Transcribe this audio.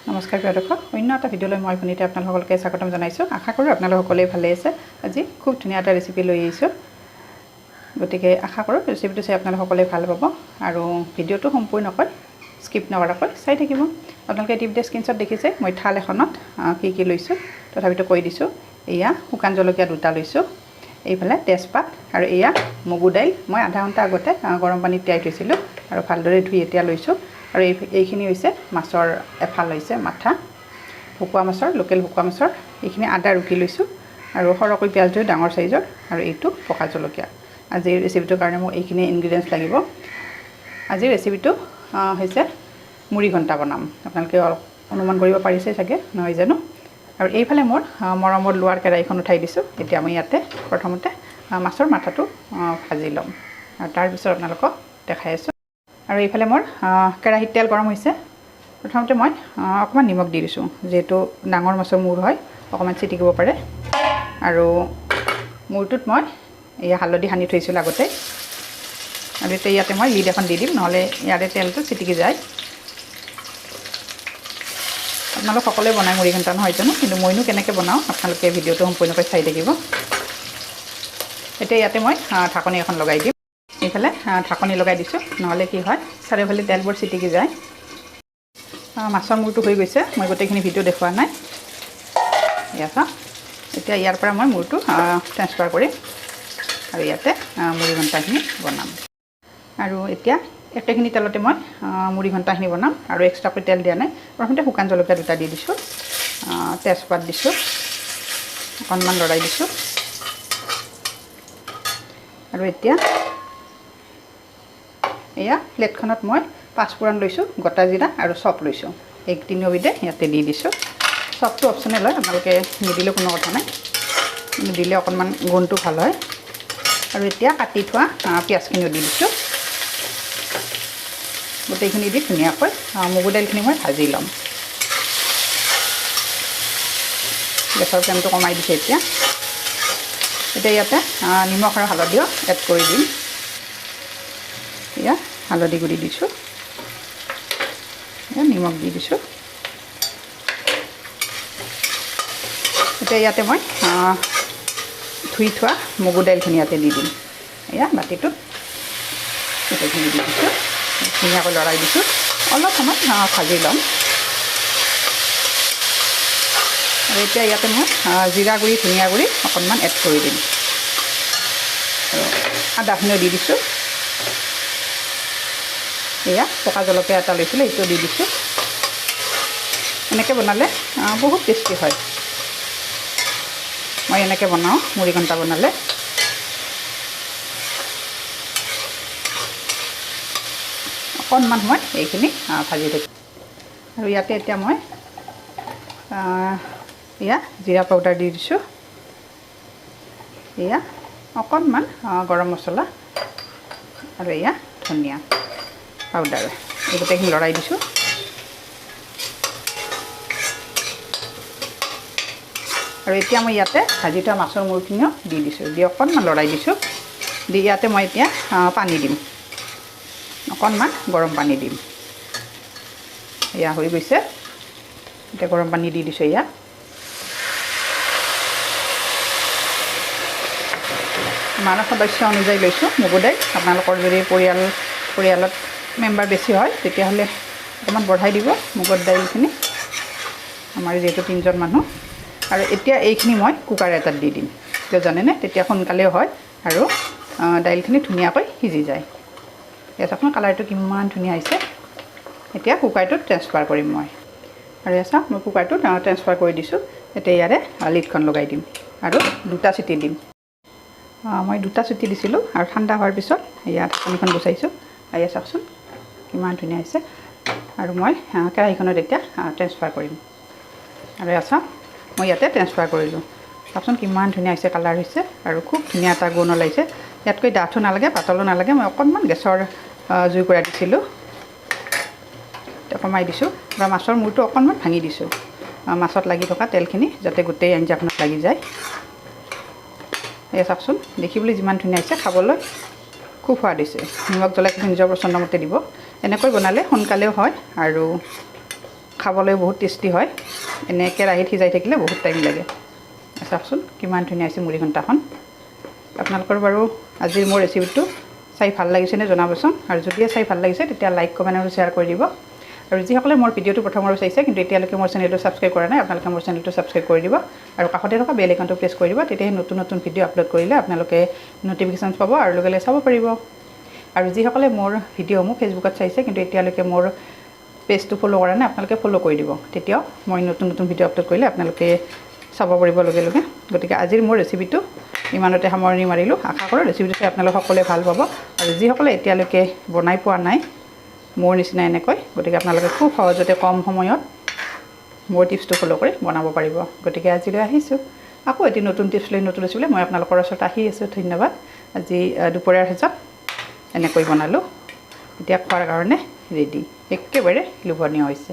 নমস্কাৰ প্ৰিয় দৰ্শক, অন্য এটা ভিডিঅ'লৈ মই পুনিতে আপোনালোকলৈ স্বাগতম জনাইছোঁ। আশা কৰোঁ আপোনালোক সকলোৱে ভালে আছে। আজি খুব ধুনীয়া এটা ৰেচিপি লৈ আহিছোঁ, গতিকে আশা কৰোঁ ৰেচিপিটো চাই আপোনালোক সকলোৱে ভাল পাব আৰু ভিডিঅ'টো সম্পূৰ্ণকৈ স্কিপ নকৰাকৈ চাই থাকিব। আপোনালোকে টিপ দিয়া স্ক্ৰীনশ্বট দেখিছে, মই থাল এখনত কি লৈছোঁ তথাপিতো কৈ দিছোঁ। এয়া শুকান জলকীয়া 2টা লৈছোঁ, এইফালে তেজপাত আৰু এয়া মগু দাইল মই আধা ঘণ্টা আগতে গৰম পানীত তিয়াই থৈছিলোঁ আৰু ভালদৰে ধুই এতিয়া লৈছোঁ। আৰু এইখিনি হৈছে মাছৰ এফাল হৈছে মাথা, ভকুৱা মাছৰ, লোকেল ভকুৱা মাছৰ। এইখিনি আদা ৰুকি লৈছোঁ আৰু সৰহকৈ পিঁয়াজ ধুই ডাঙৰ চাইজৰ, আৰু এইটো পকা জলকীয়া। আজিৰ ৰেচিপিটোৰ কাৰণে মোক এইখিনি ইনগ্ৰিডিয়েণ্টছ লাগিব। আজিৰ ৰেচিপিটো হৈছে মুড়ি ঘণ্টা বনাম। আপোনালোকে অনুমান কৰিব পাৰিছে চাগে, নহয় জানো। আৰু এইফালে মোৰ মৰমৰ লোৱাৰ কেৰাহীখন উঠাই দিছোঁ। এতিয়া মই ইয়াতে প্ৰথমতে মাছৰ মাথাটো ভাজি ল'ম আৰু তাৰপিছত আপোনালোকক দেখাই আছোঁ। আৰু এইফালে মোৰ কেৰাহীত তেল গৰম হৈছে। প্ৰথমতে মই অকণমান নিমখ দি দিছোঁ, যিহেতু ডাঙৰ মাছৰ মূৰ হয় অকণমান ছিটিকিব পাৰে। আৰু মূৰটোত মই এয়া হালধি সানি থৈছিলোঁ আগতে, আৰু এতিয়া ইয়াতে মই লিড এখন দি দিম, নহ'লে ইয়াৰে তেলটো ছিটিকি যায়। আপোনালোক সকলোৱে বনাই মুড়ি ঘণ্টা, নহয় জানো, কিন্তু মইনো কেনেকৈ বনাওঁ আপোনালোকে ভিডিঅ'টো সম্পূৰ্ণকৈ চাই থাকিব। এতিয়া ইয়াতে মই ঢাকনি এখন লগাই দিম। এইফালে ঢাকনি লগাই দিছোঁ, নহ'লে কি হয় চাৰিওফালে তেলবোৰ ছিটিকি যায়। মাছৰ মূৰটো হৈ গৈছে, মই গোটেইখিনি ভিডিঅ' দেখুওৱা নাই। এয়া চাওঁ, এতিয়া ইয়াৰ পৰা মই মূৰটো ট্ৰান্সফাৰ কৰিম আৰু ইয়াতে মুড়ি ঘণ্টাখিনি বনাম। আৰু এতিয়া একেখিনি তেলতে মই মুড়ি ঘণ্টাখিনি বনাম আৰু এক্সট্ৰাকৈ তেল দিয়া নাই। প্ৰথমতে শুকান জলকীয়া 2টা দি দিছোঁ, তেজপাত দিছোঁ, অকণমান লৰাই দিছোঁ। আৰু এতিয়া এয়া প্লেটখনত মই 5 ফোৰণ লৈছোঁ, গোটা জিৰা আৰু চপ লৈছোঁ। এই তিনিওবিধে ইয়াতে দি দিছোঁ। চপটো অপশ্যনেল হয়, আপোনালোকে নিদিলেও কোনো কথা নাই, কিন্তু দিলে অকণমান গোন্ধটো ভাল হয়। আৰু এতিয়া কাটি থোৱা পিঁয়াজখিনিও দি দিছোঁ। গোটেইখিনি দি ধুনীয়াকৈ মগু দাইলখিনি মই ভাজি ল'ম। গেছৰ ফ্লেমটো কমাই দিছোঁ। এতিয়া ইয়াতে নিমখ আৰু হালধিও এড কৰি দিম। এয়া হালধি গুড়ি দিছোঁ, নিমখ দি দিছোঁ। এতিয়া ইয়াতে মই ধুই থোৱা মগু দাইলখিনি ইয়াতে দি দিম। এয়া বাতিটোত গোটেইখিনি দি দিছোঁ, ধুনীয়াকৈ লৰাই দিছোঁ। অলপ সময় ভাজি ল'ম। আৰু এতিয়া ইয়াতে মই জিৰা গুড়ি, ধনিয়া গুড়ি অকণমান এড কৰি দিম আৰু আদাখিনিও দি দিছোঁ। এয়া পকা জলকীয়া 1টা লৈছিলোঁ, এইটো দি দিছোঁ। এনেকৈ বনালে বহুত টেষ্টি হয়। মই এনেকৈ বনাওঁ মুড়ি ঘণ্টা বনালে। অকণমান সময় এইখিনি ভাজি থাকিম। আৰু ইয়াতে এতিয়া মই এয়া জিৰা পাউডাৰ দি দিছোঁ। এয়া অকণমান গৰম মছলা আৰু এয়া ধনিয়া পাউডাৰ, এই গোটেইখিনি লৰাই দিছোঁ। আৰু এতিয়া মই ইয়াতে ভাজি থোৱা মাছৰ মূৰখিনিও দি দিছোঁ, দি অকণমান লৰাই দিছোঁ। দি ইয়াতে মই এতিয়া পানী দিম, অকণমান গৰম পানী দিম। এয়া হৈ গৈছে, এতিয়া গৰম পানী দি দিছোঁ। এয়া আমাৰ সদস্য অনুযায়ী লৈছোঁ মগু দাইল। আপোনালোকৰ যদি পৰিয়ালত মেম্বাৰ বেছি হয় তেতিয়াহ'লে অকণমান বঢ়াই দিব মগুৰ দাইলখিনি। আমাৰ যিহেতু 3জন মানুহ। আৰু এতিয়া এইখিনি মই কুকাৰ এটাত দি দিম, কিয় জানেনে, তেতিয়া সোনকালেও হয় আৰু দাইলখিনি ধুনীয়াকৈ সিজি যায়। ইয়াত আপোনাৰ কালাৰটো কিমান ধুনীয়া হৈছে। এতিয়া কুকাৰটোত ট্ৰান্সফাৰ কৰিম মই। আৰু এয়া চাওক, মই কুকাৰটোত ট্ৰান্সফাৰ কৰি দিছোঁ। এতিয়া ইয়াৰে লিডখন লগাই দিম আৰু 2টা চিটি দিম। মই 2টা চিটি দিছিলোঁ আৰু ঠাণ্ডা হোৱাৰ পিছত ইয়াত ঢাকনিখন গুচাইছোঁ। এয়া চাওকচোন কিমান ধুনীয়া হৈছে। আৰু মই কেৰাহীখনত এতিয়া ট্ৰান্সফাৰ কৰিম। আৰু এয়া চাওক, মই ইয়াতে ট্ৰান্সফাৰ কৰিলোঁ। চাওকচোন কিমান ধুনীয়া হৈছে, কালাৰ হৈছে আৰু খুব ধুনীয়া এটা গোন্ধ ওলাইছে। ইয়াতকৈ ডাঠো নালাগে, পাতলো নালাগে। মই অকণমান গেছৰ জুই কৰা দিছিলোঁ, এতিয়া কমাই দিছোঁ। বা মাছৰ মূৰটো অকণমান ভাঙি দিছোঁ, মাছত লাগি থকা তেলখিনি যাতে গোটেই আঞ্জাখনত লাগি যায়। এয়া চাওকচোন, দেখিবলৈ যিমান ধুনীয়া হৈছে, খাবলৈ খুব সোৱাদ হৈছে। নিমখ জলকীয়া নিজৰ পচন্দ মতে দিব। এনেকৈ বনালে সোনকালেও হয় আৰু খাবলৈ বহুত টেষ্টি হয় এনে কেৰাহীত সিজাই থাকিলে বহুত টাইম লাগে চাওকচোন কিমান ধুনীয়া হৈছে মুড়ি ঘণ্টাখন আপোনালোকৰ বাৰু আজিৰ মোৰ ৰেচিপিটো চাই ভাল লাগিছেনে জনাবচোন আৰু যদিহে চাই ভাল লাগিছে তেতিয়া লাইক কমেণ্ট আৰু শ্বেয়াৰ কৰি দিব আৰু যিসকলে মোৰ ভিডিঅ'টো প্ৰথমবাৰ চাইছে কিন্তু এতিয়ালৈকে মোৰ চেনেলটো ছাবস্ক্ৰাইব কৰা নাই আপোনালোকে মোৰ চেনেলটো ছাবস্ক্ৰাইব কৰি দিব আৰু কাষতে থকা বেল আইকনটো প্ৰেছ কৰি দিব তেতিয়াহে নতুন নতুন ভিডিঅ' আপলোড কৰিলে আপোনালোকে ন'টিফিকেশ্যন পাব আৰু লগে লগে চাব পাৰিব আৰু যিসকলে মোৰ ভিডিঅ'সমূহ ফেচবুকত চাইছে কিন্তু এতিয়ালৈকে মোৰ পেজটো ফ'ল' কৰা নাই আপোনালোকে ফ'ল' কৰি দিব তেতিয়াও মই নতুন নতুন ভিডিঅ' আপলোড কৰিলে আপোনালোকে চাব পাৰিব লগে লগে গতিকে আজিৰ মোৰ ৰেচিপিটো ইমানতে সামৰণি মাৰিলোঁ আশা কৰোঁ ৰেচিপিটো চাই আপোনালোকে সকলোৱে ভাল পাব আৰু যিসকলে এতিয়ালৈকে বনাই পোৱা নাই মোৰ নিচিনা এনেকৈ গতিকে আপোনালোকে খুব সহজতে কম সময়ত মোৰ টিপছটো ফ'ল' কৰি বনাব পাৰিব গতিকে আজিলৈ আহিছোঁ আকৌ এটি নতুন টিপছ লৈ নতুন ৰেচিপি লৈ মই আপোনালোকৰ ওচৰত আহি আছোঁ ধন্যবাদ আজি দুপৰীয়াৰ সাজত এনেকৈ বনালোঁ এতিয়া খোৱাৰ কাৰণে ৰেডি একেবাৰে লোভনীয় হৈছে